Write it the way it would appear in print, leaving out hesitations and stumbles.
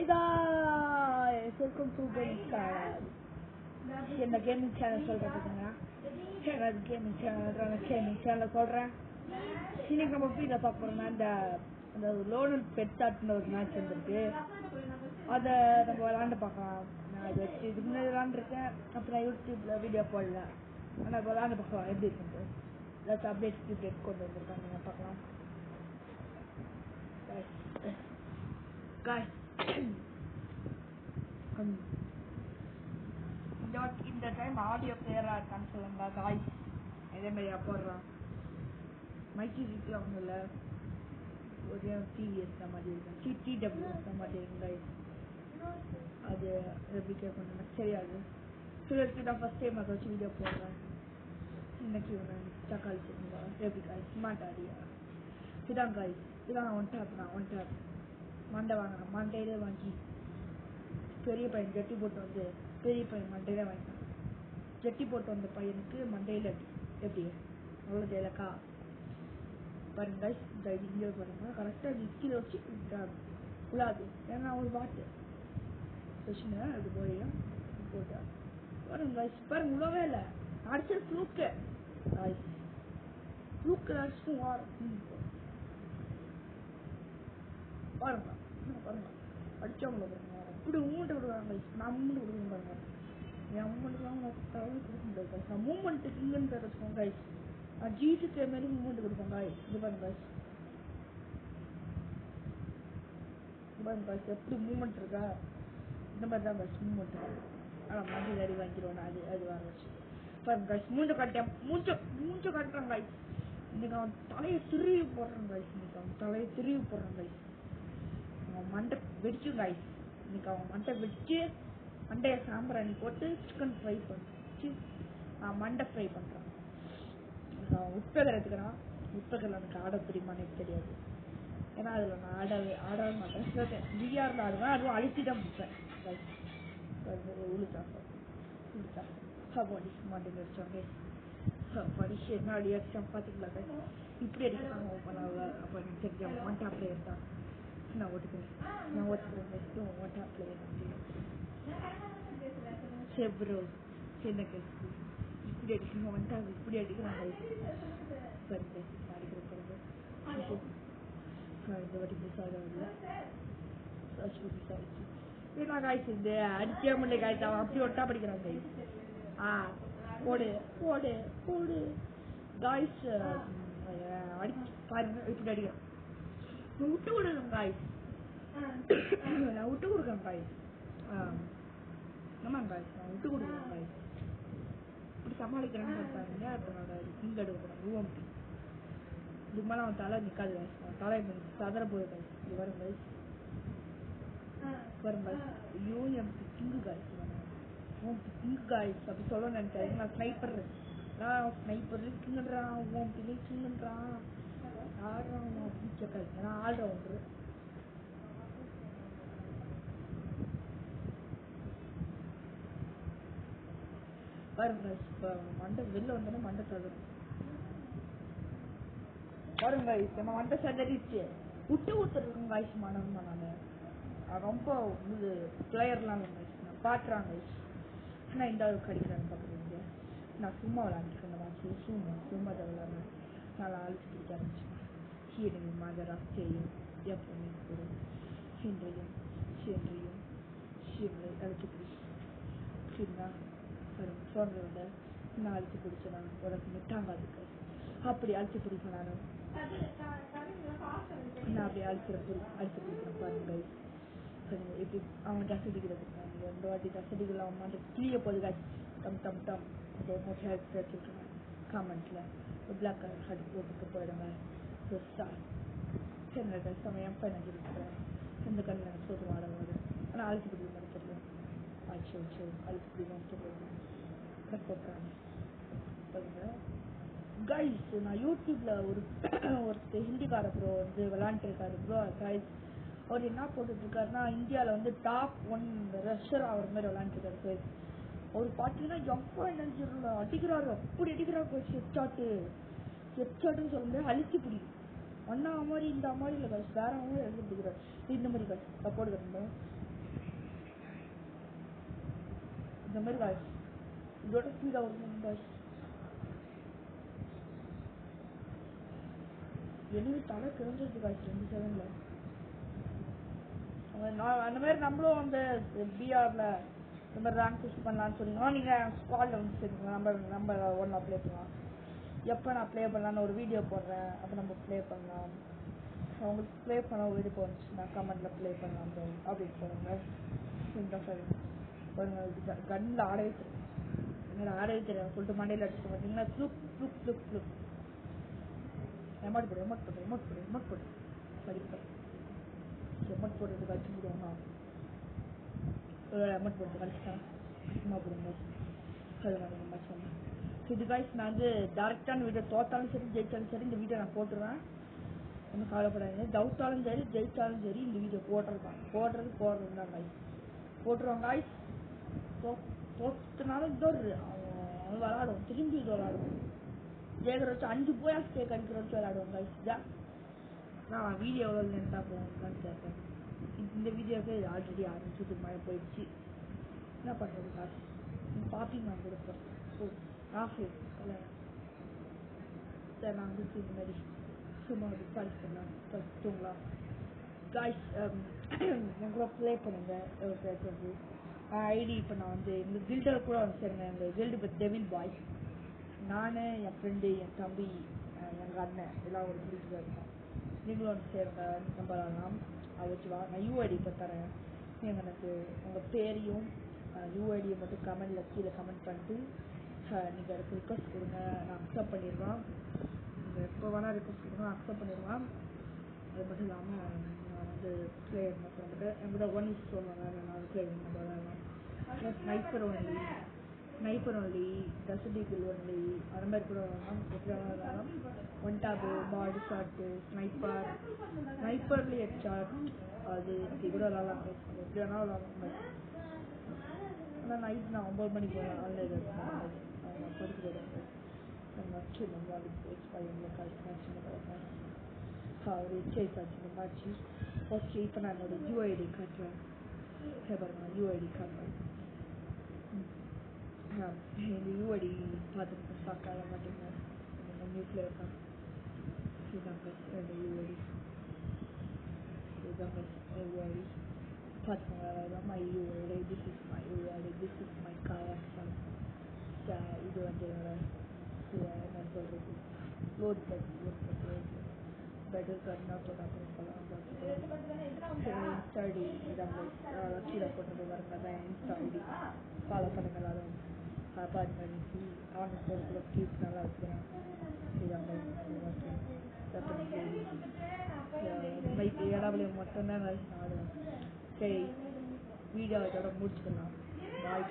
guys, welcome to Gaming Channel. என்ன gaming channel சொல்கிறேன் பார்த்தீங்கன்னா சேனல் கேமிங் சேனல் சொல்கிறேன். இன்னைக்கு நம்ம வீட்டில் பார்க்க போகிறோம்னா அந்த லோனல் பெட்டாட்னு ஒரு மேட்ச் வந்துருக்கு. அதை நம்ம விளாண்டு பார்க்கலாம். நான் அது வச்சு இதுக்கு முன்னாடி விளாண்டுருக்கேன். அப்புறம் யூடியூப்பில் வீடியோ போடல. ஆனால் இப்போ விளாண்டு பார்க்கலாம் எப்படி இருக்குது. ஏதாச்சும் அப்டேட் கொண்டு வந்திருக்காங்க, நீங்கள் பார்க்கலாம். இந்த டைம் ஆடியோ கிளியரா இருக்கான்னு சொல்லுங்க காய்ஸ். இதே மாதிரியா போடுறான் மைக்கி வீட்டில் ஒன்றும் இல்லை, ஒரு டிவிஎஸ் மாதிரி இருக்கும், டிடபிள்யூஎஸ் மாதிரி இருக்கும். அது எப்படி கேட்கணும் தெரியாது. சிலருக்கு தான் ஃபர்ஸ்ட் டைம் அதை வச்சு வீடியோ போடுறேன். இன்னைக்கு தக்காளி சொல்லுங்க எப்படி காய்ஸ் மாட்டாடியா இதான் காய்ஸ். இதான் ஒன் டேப் மண்டை வாங்கினேன். மண்டையிலே வாங்கி பெரிய பையன் ஜட்டி போட்டு வந்து பெரிய பையன் மண்டையில வாங்கினான். ஜட்டி போட்டு வந்த பையனுக்கு மண்டையில் எப்படி அவ்வளோ ஜெயலக்கா பாருங்க. இந்த இங்கே பாருங்க கரெக்டாக நிற்கிற வச்சு விழாது. ஏன்னா ஒரு பாட்டு வச்சுங்க அது போய் போட்டா பாருங்க பாருங்க விழவே இல்லை. அடிச்சது ஃப்ளூக்கு அடிச்சு பாருங்க பாருங்க அடிச்சவங்கள பாருங்க. இப்படி மூமெண்ட் விடுவாங்க. நான் மூமெண்ட் கொடுக்க பாருங்க. என் மூமெண்ட்டுலாம் கொடுக்க முடியாது. நான் மூமெண்ட்டுக்கு இங்கன்னு வச்சுக்கோங்க கைஸ். நான் ஜீட்டுக்கு மாரி மூமெண்ட் கொடுப்பேன் காய்ஸ். இது பாருங்க காய்ஸ், பாருங்க காய்ஸ் எப்படி மூமெண்ட் இருக்கா. இந்த மாதிரி தான் காய்ஸ் மூமெண்ட் இருக்கு. ஆனால் மஞ்சள் அடி வாங்கிடுவேன். அது வர வச்சு பாருங்க காய்ஸ். மூஞ்ச காட்டுறேன் காய்ஸ். இன்னைக்கு அவன் தலையை திருவி போடுறான் காய்ஸ். இன்னைக்கு அவன் தலையை திருவி போடுறான் காய்ஸ். அவன் மண்டை வெடிக்கும் காய்ஸ். இன்னைக்கு அவன் மண்டை வெடிச்சு மண்டையை சாம்பிராணி போட்டு சிக்கன் ஃப்ரை பண்ணி மண்டை ஃப்ரை பண்ணுறான். அவன் உட்பகர் எடுத்துக்கிறான். உட்பகரில் எனக்கு ஆட தெரியுமான்னு எனக்கு தெரியாது. ஏன்னா அதில் நான் ஆடவே மாட்டேன். சில பிஆரில் ஆடுவேன். அதுவும் அழுத்தி தான் முடிப்பேன். உளுத்தா சாப்பாடி மாட்டேங்க வச்சாங்க. சாப்பாடி என்ன அடி அடிச்சான் பார்த்தீங்களா. இப்படி அடிக்கிறாங்க ஓப்பனாக. அப்போ எனக்கு தெரிஞ்ச ஒன் டாப் பிளேயர் தான். நான் ஒத்துக்கிறேன் ஒன் டாப் பிளேயர் செப்ரோ சின்ன கட்சி இப்படி அடிக்கணும். ஒன் டாப் இப்படி அடிக்கிறாங்க. சரிங்க அடிக்கிற பிறகு இந்த வாட்டி புதுசாக என்ன காய்ச்சி இந்த அடிச்சே முடியல காய்ச்சி. அவன் அப்படி ஒட்டா படிக்கிறான் காய்ச்சி. போடு போடு போடு காய்ஸ். அடிச்சு பாருங்க இப்படி அடிக்கிறான். விட்டு கொடுக்கணும் காய்ஸ். நான் விட்டு கொடுக்கணும் காய்ஸ். ஆமாம் காய்ஸ் நான் விட்டு கொடுக்கணும் காய்ஸ். இப்படி சமாளிக்கிறேன்னு பார்த்தாங்க. இப்போ நான் இங்கே எடுக்கணும் ஊவம்பி. இதுக்கு மேலே அவன் தலை நிற்காது காய்ஸ். அவன் தலை சதற போகுது காய்ஸ். இது வரும் காய்ஸ் வரும் guys. UMP king guys. King guys அப்படி சொல்ல நினைச்சாரு. நான் ஸ்னைப்பர் கிங்குன்றான். ஊவம்பி கிங்குன்றான். ஆடுறான் அப்படின்னு காய்ஸ். நான் ஆடுறேன் ஒன்று பாருங்க. இப்போ மண்டை வெளில வந்தோன்னா மண்டை சதறும் பாருங்க. நம்ம மண்டை சதறிச்சு விட்டு கொடுத்துருக்கோங்க காய்ஸ். மனமா நான் ரொம்ப இது பிளேயர்லாம் நான் பாட்டுறாங்க. ஆனால் இந்த அளவுக்கு கிடைக்கிறான்னு பார்க்குறீங்க. நான் சும்மா விளாண்டுருக்கேன். இந்த மாதிரி சும்மா தான் விளாட்றேன். நல்லா அழிச்சு பிடிக்க ஆரம்பிச்சேன். ஹீரையும் மதராசையும் எப்பவுமே போடும். ஹீன்றையும் ஷீரை அழிச்சு பிடிச்சிருந்தா சொல்றத நான் அழிச்சு பிடிச்சேன். உனக்கு முட்டாங்காதுக்கு அப்படி அழிச்சு பிடிப்பேன். நான் அப்படி அழிச்சு பிடிக்கிறேன் பாருங்க. எப்படி அவன் ட்ரெஸ் அடிக்கிறதுக்கு ரெண்டு வாட்டி ட்ரெஸ் அடிக்கல. அவன் வந்து கிளிய போது காய்ச்சி டம் அதே மோட்டர் ஹெட் வச்சுருக்கேன். காமெண்ட்ல பிளாக் கலர் ஹெட் போட்டுட்டு போயிடுங்க. சரி சமயம் பதினஞ்சு இருக்கிறேன். இந்த கண்ணு எனக்கு சோறு வாடவாடு. ஆனால் அழிச்சு பிடிக்க மாதிரி தெரியும். அழிச்சு பிடிக்கும் தெரியும். போட்டுறாங்க கைஸ். நான் யூடியூப்ல ஒரு ஹிந்திக்கார ப்ரோ வந்து விளாண்டுருக்காரு ப்ரோ கைஸ். அவர் என்ன போட்டுட்டு இருக்காருன்னா இந்தியாவில் வந்து டாப் 1 ரஷ்ஷர் ஆகிற மாதிரி விளாண்டுருக்காரு கைஸ். அவர் பார்த்தீங்கன்னா எப்போ நினைச்சிடல அடிக்கிறாரு. அப்படி அடிக்கிறாரு கைஸ். ஹெட்ஷாட்டுன்னு சொல்ல முடியாது. அழிச்சு பிடிக்கும். அண்ணா மாதிரி இந்த மாதிரி இல்லை கைஸ். வேற மாதிரி அழிச்சு பிடிக்கிறாரு. இந்த மாதிரி கைஸ் போட்டு இந்த மாதிரி guys இதோட ஸ்பீடாக வரும் guys. எனக்கு தலை கிழிஞ்சிருச்சு guys 2 செகண்டில். அந்த மாதிரி நம்மளும் அந்த பிஆரில் இந்த மாதிரி ரேங்க் புஷ் பண்ணலான்னு சொன்னீங்கன்னா நீங்கள் ஸ்குவாடில் வந்து சேர்த்துங்க. நம்ம ஒன்றா ப்ளே பண்ணலாம். எப்போ நான் ப்ளே பண்ணலான்னு ஒரு வீடியோ போடுறேன், அப்போ நம்ம ப்ளே பண்ணலாம். அவங்களுக்கு ப்ளே பண்ண வீடியோ போச்சுன்னா கமெண்டில் ப்ளே பண்ணலாம் ப்ரோ அப்படின்னு சொல்லுங்க. இந்த பாருங்க கன்னில் ஆடவே தெரியும். என்னோட ஆடவே தெரியும் சொல்லிட்டு மண்டையில் அடிச்சு பார்த்தீங்கன்னா ப்ளூக் எமௌண்ட் போடு படிப்பேன். எமௌண்ட் போடுறதுக்கு அடிச்சு முடியும்னா எமௌண்ட் போடுறது கழிச்சுட்டேன் சும்மா போடுங்க. சொல்லுங்க சொன்னேன். இது காய்ஸ் நான் வந்து டேரெக்டான வீடியோ தோத்தாலும் சரி ஜெயிச்சாலும் சரி இந்த வீடியோ நான் போட்டுருவேன். ஒன்றும் கவலைப்படாதீங்க. டவுட்டாலும் சரி ஜெயிச்சாலும் சரி இந்த வீடியோ போடுறது தான் காய்ஸ் போட்டுருவான் காய்ஸ். தோத்துனாலும் இதோடு அவன் விளாடுவோம், திரும்பி இது விளாடுவோம். ஜெயிக்கிற வச்சு 5 போயாஸ் கேக் அடிக்கிற வச்சு விளாடுவோம் காய்ஸ். இதான் நான் வீடியோ எவ்வளோ லென்த்தாக போகணும்னு கேட்பேன். இந்த வீடியோவுக்கு ஆல்ரெடி 6 நிமிஷத்துக்கு மேலே போயிடுச்சு. என்ன பண்ணுறது காசு பார்த்திங் நான் கொடுப்பேன். ஸோ காசு இல்லை சரி நான் வந்து இந்த மாதிரி சும்மா ரிசால்ட் பண்ணலாம் தூங்கலாம் காய்ஸ். என் கூட ப்ளே பண்ணுங்க. வந்து ஐடி இப்போ நான் வந்து இந்த கில்டில் கூட வந்து சேருங்க. இந்த கில்டு இப்போ டெவில் பாய்ஸ். நான் என் ஃப்ரெண்டு என் தம்பி எங்கள் அண்ணன் எல்லாம் ஒரு குரூப்பில் இருக்கோம். நீங்களும் வந்து சேருங்க. நம்ம விளாடலாம். அதை வச்சு நான் யூஐடி இப்போ தரேன். நீங்கள் எனக்கு உங்கள் பேரையும் யூஐடியை மட்டும் கமெண்டில் கீழே கமெண்ட் பண்ணிட்டு நீங்கள் எனக்கு ரிக்வஸ்ட் கொடுங்க. நான் அக்செப்ட் பண்ணிடுவேன். நீங்கள் எப்போ வேணால் ரிக்வஸ்ட் கொடுங்க, நான் அக்செப்ட் பண்ணிடுவேன். அது மட்டும் இல்லாமல் நான் வந்து பிளேயர் மட்டும் எங்களோட 1 சொல்லுவாங்க. நான் பிளேயர் நம்ம விளாடலாம். ஸ்னைப்பர் ஒன்லி டசடிகிள் ஒன்லி அந்த மாதிரி கூட விளாடலாம். எப்படி விளாடலாம் 1 டாப்பு பாடி ஷாட்டு ஸ்னைப்பர்லேயே ஹெட்ஷாட் அது இப்படி கூட விளாடலாம். எப்படி வேணாலும் விளாடலாம். ஆனால் நைட் நான் 9 மணிக்கு ஆன்லைன் இருக்கேன். படிக்கிறது வச்சு நம்ம போச்சு பையன் கழிச்சு அவர் எச்ஐசாச்சு இந்த மாதிரி. ஓகே இப்போ நான் என்னோட யூஐடி காட்டுறேன். பாருங்க நான் யூஐடி காட்டுறேன். எங்கள் யூஐடி பார்த்துட்டு பார்க்காத மாட்டேங்க. எங்கள் நியூஸில் இருக்கேன். இதுதாங்க என்னோட யூஐடி. இதுதாங்க யூஐடி பார்த்துக்கோங்க. அதான் my UID. This is my UID. This is my காயாக்ஷன். இது வந்து என்ன சொல்கிறது லோட் பெட்டர் கர்னா போட்டால் இன்ஸ்டா ஐடி இதாங்க கீழே போட்டது வரங்க தான் இன்ஸ்டா ஐடி. ஃபாலோ பண்ணுங்க. எல்லாரும் பாருங்க. ஆன் போகிறதுல கீஸ் நல்லா இருக்கிறேன். இதாங்க மைக் இடவிலையும் மட்டும்தான் ஆடுவேன். சரி வீடியோ இதோட முடிச்சுக்கலாம். பாய்.